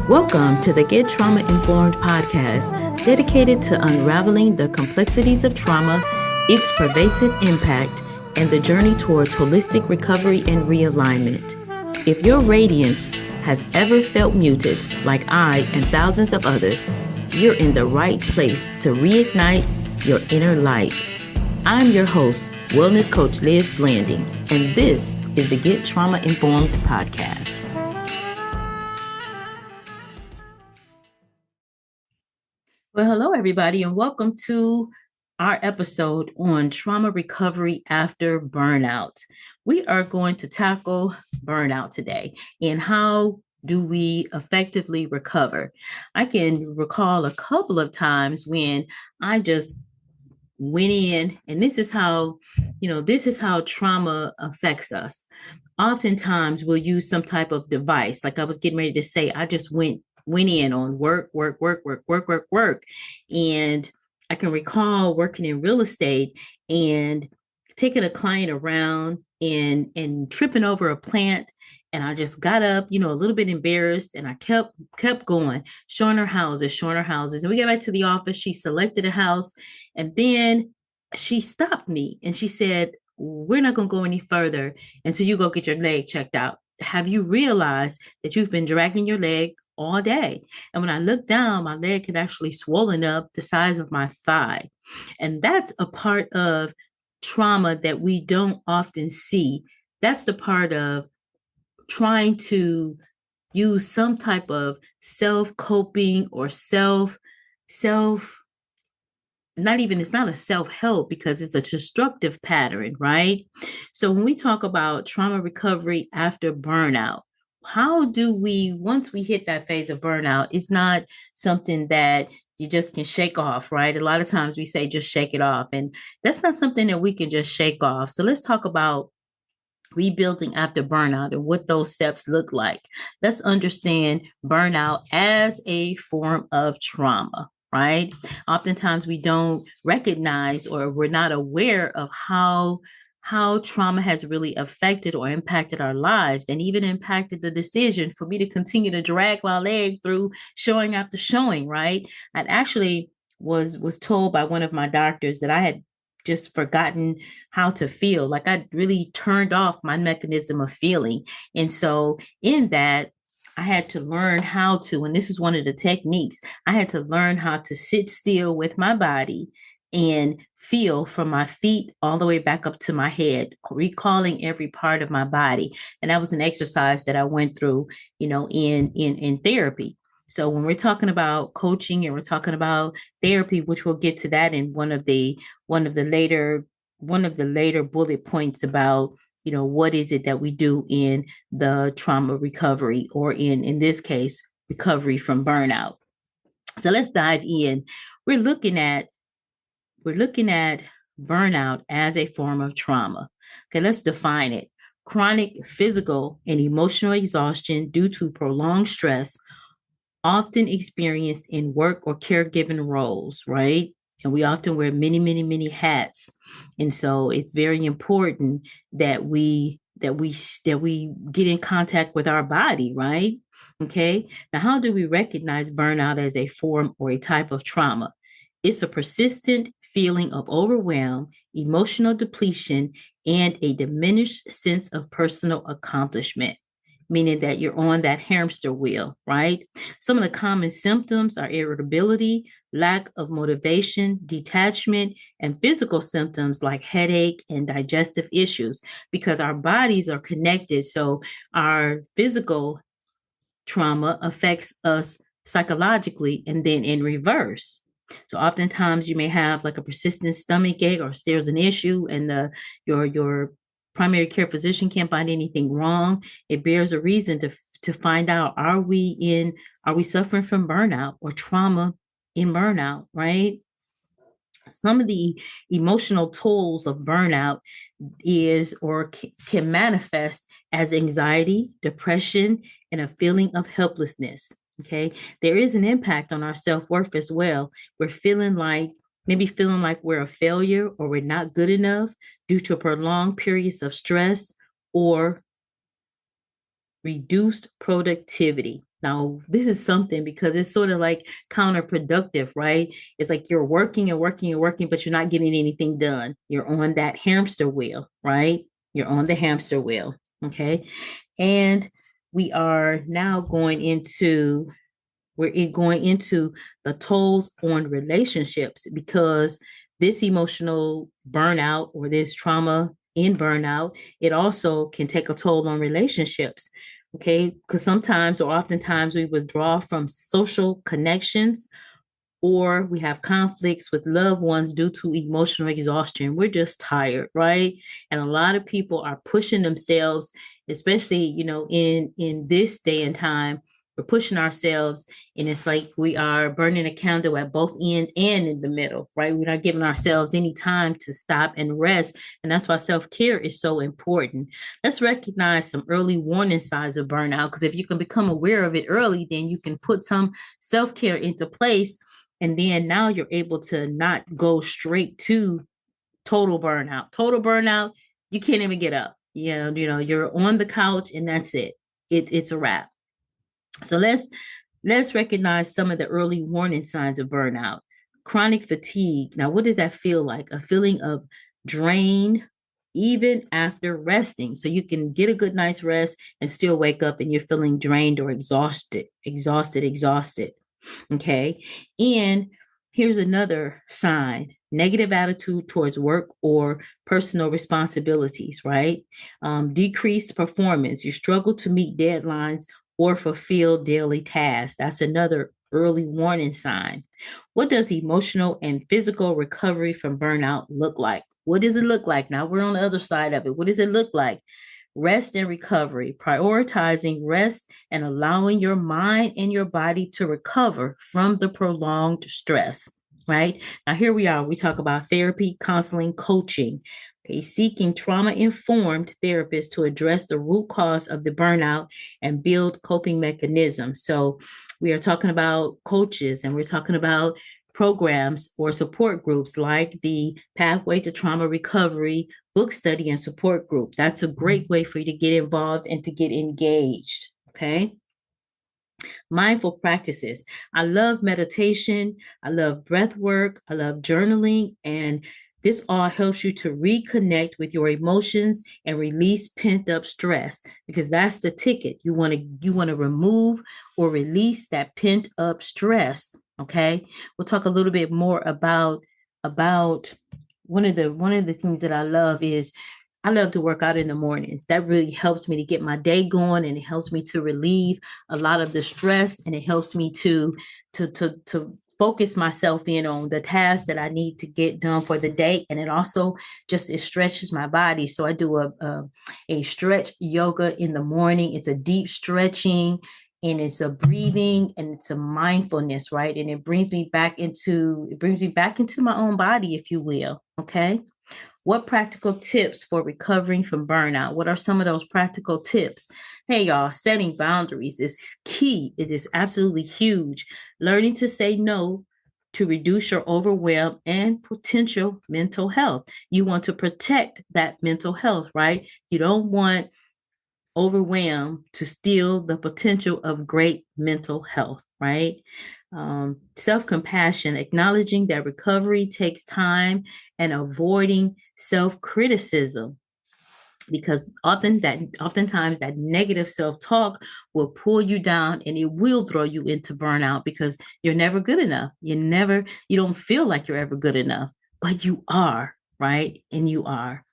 Welcome to the Get Trauma Informed podcast, dedicated to unraveling the complexities of trauma, its pervasive impact, and the journey towards holistic recovery and realignment. If your radiance has ever felt muted, like I and thousands of others, you're in the right place to reignite your inner light. I'm your host, Wellness Coach Liz Blanding, and this is the Get Trauma Informed podcast. Well, hello, everybody, and welcome to our episode on trauma recovery after burnout. We are going to tackle burnout today and how do we effectively recover. I can recall a couple of times when I just went in, and this is how trauma affects us. Oftentimes we'll use some type of device. Like I was getting ready to say, I just went in on work. And I can recall working in real estate and taking a client around and tripping over a plant. And I just got up, a little bit embarrassed, and I kept going, showing her houses. And we got back to the office. She selected a house, and then she stopped me and she said, "We're not going to go any further until you go get your leg checked out. Have you realized that you've been dragging your leg all day?" And when I looked down, my leg had actually swollen up the size of my thigh. And that's a part of trauma that we don't often see. That's the part of trying to use some type of self-coping or it's not a self-help, because it's a destructive pattern, right? So when we talk about trauma recovery after burnout, how do we, once we hit that phase of burnout, it's not something that you just can shake off, right? A lot of times we say just shake it off, and that's not something that we can just shake off. So let's talk about rebuilding after burnout and what those steps look like. Let's understand burnout as a form of trauma, right? Oftentimes we don't recognize, or we're not aware of how trauma has really affected or impacted our lives, and even impacted the decision for me to continue to drag my leg through showing after showing, right? I actually was told by one of my doctors that I had just forgotten how to feel. Like I really turned off my mechanism of feeling. And so in that, I had to learn how to, and this is one of the techniques, I had to learn how to sit still with my body and feel from my feet all the way back up to my head, recalling every part of my body. And that was an exercise that I went through, in therapy. So when we're talking about coaching and we're talking about therapy, which we'll get to that in one of the later bullet points about, what is it that we do in the trauma recovery, or in this case, recovery from burnout. So let's dive in. We're looking at burnout as a form of trauma. Okay, let's define it. Chronic physical and emotional exhaustion due to prolonged stress, often experienced in work or caregiving roles, right? And we often wear many, many, many hats. And so it's very important that we get in contact with our body, right? Okay. Now, how do we recognize burnout as a form or a type of trauma? It's a persistent feeling of overwhelm, emotional depletion, and a diminished sense of personal accomplishment, meaning that you're on that hamster wheel, right? Some of the common symptoms are irritability, lack of motivation, detachment, and physical symptoms like headache and digestive issues, because our bodies are connected. So our physical trauma affects us psychologically, and then in reverse. So oftentimes you may have like a persistent stomach ache, or there's an issue, and your primary care physician can't find anything wrong. It bears a reason to find out, are we suffering from burnout or trauma in burnout, right? Some of the emotional tools of burnout can manifest as anxiety, depression, and a feeling of helplessness. Okay. There is an impact on our self-worth as well. We're feeling like we're a failure, or we're not good enough due to prolonged periods of stress or reduced productivity. Now, this is something because it's sort of like counterproductive, right? It's like you're working and working and working, but you're not getting anything done. You're on that hamster wheel, right? You're on the hamster wheel. Okay. And we are now going into the tolls on relationships because this emotional burnout or this trauma in burnout, it also can take a toll on relationships. Okay. Because sometimes or oftentimes we withdraw from social connections or we have conflicts with loved ones due to emotional exhaustion. We're just tired, right? And a lot of people are pushing themselves, especially, in this day and time, we're pushing ourselves and it's like we are burning a candle at both ends and in the middle, right? We're not giving ourselves any time to stop and rest. And that's why self-care is so important. Let's recognize some early warning signs of burnout, because if you can become aware of it early, then you can put some self-care into place, and then now you're able to not go straight to total burnout. Total burnout, you can't even get up. You're on the couch and that's it. It's a wrap. So let's recognize some of the early warning signs of burnout. Chronic fatigue. Now, what does that feel like? A feeling of drained even after resting. So you can get a good night's rest and still wake up and you're feeling drained or exhausted. Okay. And here's another sign: negative attitude towards work or personal responsibilities, right? Decreased performance. You struggle to meet deadlines or fulfill daily tasks. That's another early warning sign. What does emotional and physical recovery from burnout look like? What does it look like? Now we're on the other side of it. What does it look like? Rest and recovery, prioritizing rest and allowing your mind and your body to recover from the prolonged stress, right? Now, here we are. We talk about therapy, counseling, coaching, okay, seeking trauma-informed therapists to address the root cause of the burnout and build coping mechanisms. So we are talking about coaches and we're talking about programs or support groups like the Pathway to Trauma Recovery book study and support group. That's a great way for you to get involved and to get engaged. Okay. Mindful practices. I love meditation. I love breath work. I love journaling. And this all helps you to reconnect with your emotions and release pent up stress, because that's the ticket. You want to remove or release that pent up stress. Okay. We'll talk a little bit more about one of the things that I love is I love to work out in the mornings. That really helps me to get my day going, and it helps me to relieve a lot of the stress, and it helps me to focus myself in on the tasks that I need to get done for the day. And it also it stretches my body. So I do a stretch yoga in the morning. It's a deep stretching and it's a breathing and it's a mindfulness, right? And it brings me back into my own body, if you will. Okay. What practical tips for recovering from burnout? What are some of those practical tips? Hey, y'all, setting boundaries is key. It is absolutely huge. Learning to say no to reduce your overwhelm and potential mental health. You want to protect that mental health, right? You don't want overwhelm to steal the potential of great mental health, right? Self-compassion, acknowledging that recovery takes time and avoiding self-criticism, because oftentimes that negative self-talk will pull you down and it will throw you into burnout because you're never good enough. You don't feel like you're ever good enough, but you are, right? And you are.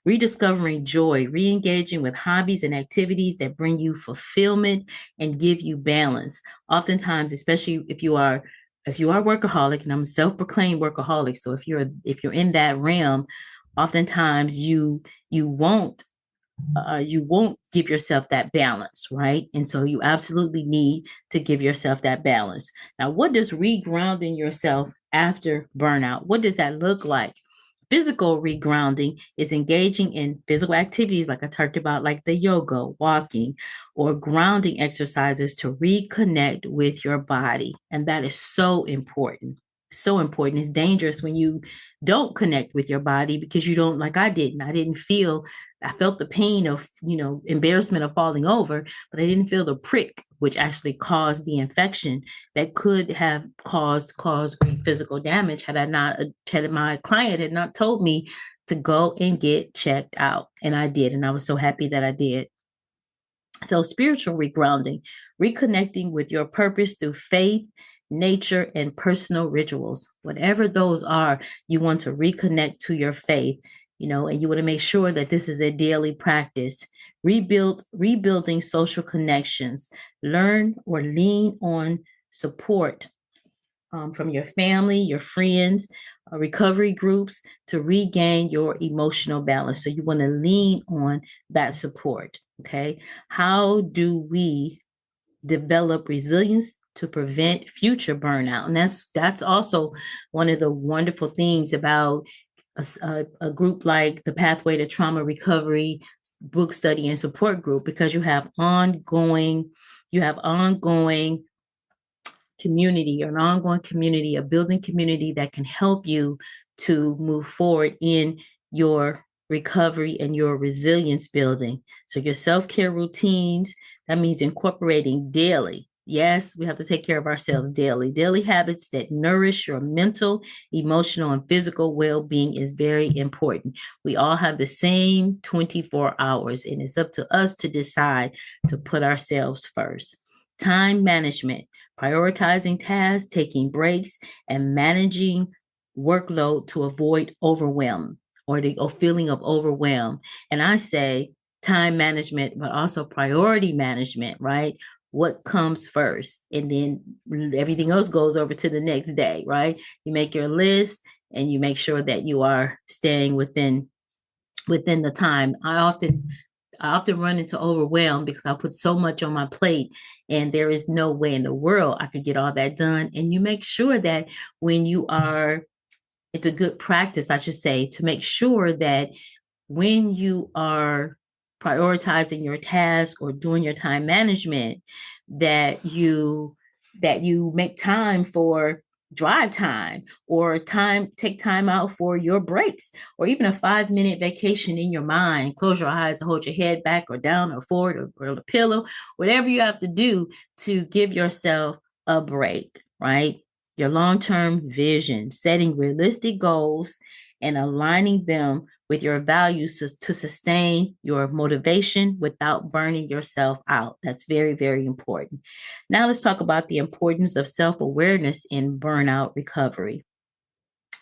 Rediscovering joy, re-engaging with hobbies and activities that bring you fulfillment and give you balance. Oftentimes, especially if you are workaholic, and I'm a self-proclaimed workaholic, so if you're in that realm, oftentimes you won't give yourself that balance, right? And so you absolutely need to give yourself that balance. Now, what does regrounding yourself after burnout? What does that look like? Physical regrounding is engaging in physical activities like I talked about, like the yoga, walking, or grounding exercises to reconnect with your body. And that is so important. So important. It's dangerous when you don't connect with your body because you don't, like I didn't. I felt the pain of, embarrassment of falling over, but I didn't feel the prick, which actually caused the infection that could have caused great physical damage had my client had not told me to go and get checked out. And I did. And I was so happy that I did. So, spiritual regrounding, reconnecting with your purpose through faith, nature, and personal rituals. Whatever those are, you want to reconnect to your faith, and you want to make sure that this is a daily practice. Rebuilding social connections, learn or lean on support from your family, your friends, recovery groups to regain your emotional balance. So you want to lean on that support. Okay. How do we develop resilience to prevent future burnout? And that's also one of the wonderful things about a group like the Pathway to Trauma Recovery book study and support group, because you have ongoing community or an ongoing community, a building community that can help you to move forward in your recovery and your resilience building. So your self-care routines, that means incorporating daily. Yes, we have to take care of ourselves daily habits that nourish your mental, emotional, and physical well-being is very important. We all have the same 24 hours, and it's up to us to decide to put ourselves first. Time management, prioritizing tasks, taking breaks, and managing workload to avoid overwhelm or the feeling of overwhelm. And I say time management, but also priority management, right? What comes first? And then everything else goes over to the next day, right? You make your list and you make sure that you are staying within the time. I often run into overwhelm because I put so much on my plate and there is no way in the world I could get all that done. And you make sure that it's a good practice, I should say, to make sure that when you are prioritizing your task or doing your time management, that you make time for drive time or take time out for your breaks, or even a 5-minute vacation in your mind. Close your eyes and hold your head back or down or forward or the pillow, whatever you have to do to give yourself a break, right? Your long-term vision, setting realistic goals and aligning them with your values to sustain your motivation without burning yourself out. That's very, very important. Now let's talk about the importance of self-awareness in burnout recovery.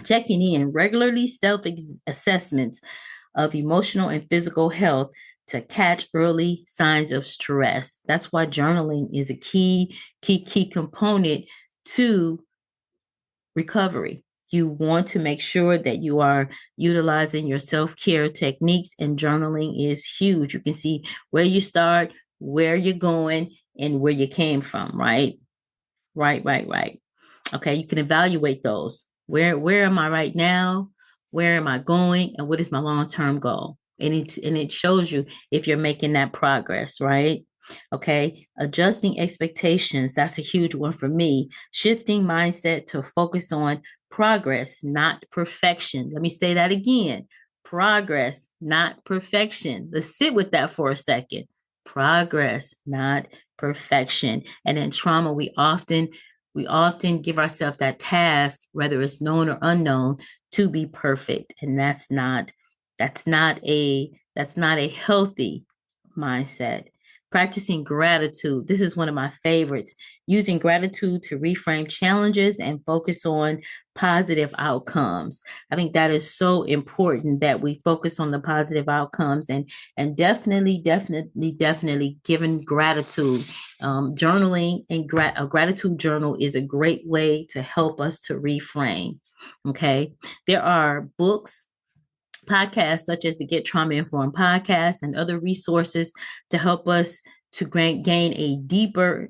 Checking in regularly, self-assessments of emotional and physical health to catch early signs of stress. That's why journaling is a key component to recovery. You want to make sure that you are utilizing your self-care techniques, and journaling is huge. You can see where you start, where you're going, and where you came from, right? Right. Okay, you can evaluate those. Where am I right now? Where am I going? And what is my long-term goal? And it shows you if you're making that progress, right? Okay, adjusting expectations. That's a huge one for me. Shifting mindset to focus on progress, not perfection. Let me say that again. Progress, not perfection. Let's sit with that for a second. Progress, not perfection. And in trauma, we often give ourselves that task, whether it's known or unknown, to be perfect. And that's not a healthy mindset. Practicing gratitude. This is one of my favorites. Using gratitude to reframe challenges and focus on positive outcomes. I think that is so important that we focus on the positive outcomes, and definitely giving gratitude. Journaling and a gratitude journal is a great way to help us to reframe. Okay. There are books, podcasts such as the Get Trauma Informed podcast and other resources to help us to gain a deeper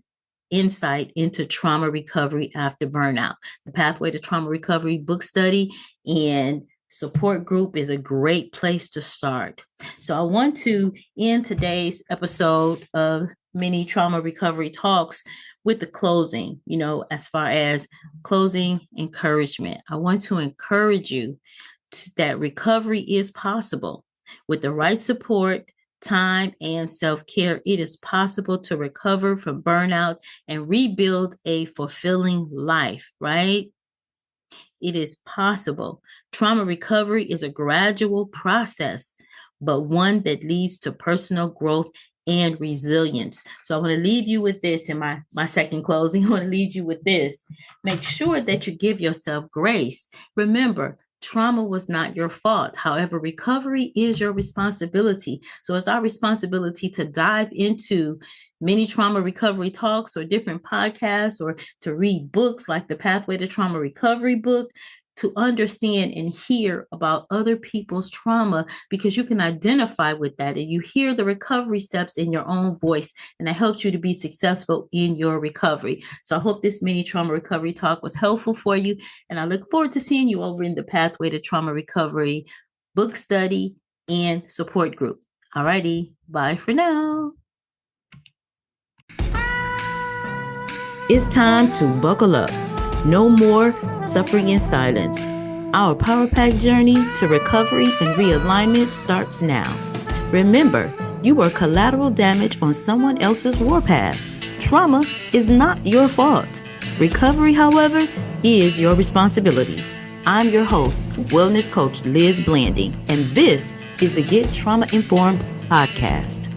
insight into trauma recovery after burnout. The Pathway to Trauma Recovery book study and support group is a great place to start. So I want to end today's episode of mini trauma recovery talks with the closing, as far as closing encouragement. I want to encourage you that recovery is possible with the right support, time, and self care. It is possible to recover from burnout and rebuild a fulfilling life, right? It is possible. Trauma recovery is a gradual process, but one that leads to personal growth and resilience. So I want to leave you with this in my second closing. I want to leave you with this. Make sure that you give yourself grace. Remember, trauma was not your fault. However, recovery is your responsibility. So it's our responsibility to dive into many trauma recovery talks or different podcasts, or to read books like the Pathway to Trauma Recovery book, to understand and hear about other people's trauma, because you can identify with that and you hear the recovery steps in your own voice, and that helps you to be successful in your recovery. So I hope this mini trauma recovery talk was helpful for you, and I look forward to seeing you over in the Pathway to Trauma Recovery book study and support group. Alrighty, bye for now. It's time to buckle up. No more suffering in silence. Our Power Pack journey to recovery and realignment starts now. Remember, you were collateral damage on someone else's warpath. Trauma is not your fault. Recovery, however, is your responsibility. I'm your host, Wellness Coach Liz Blanding, and this is the Get Trauma Informed podcast.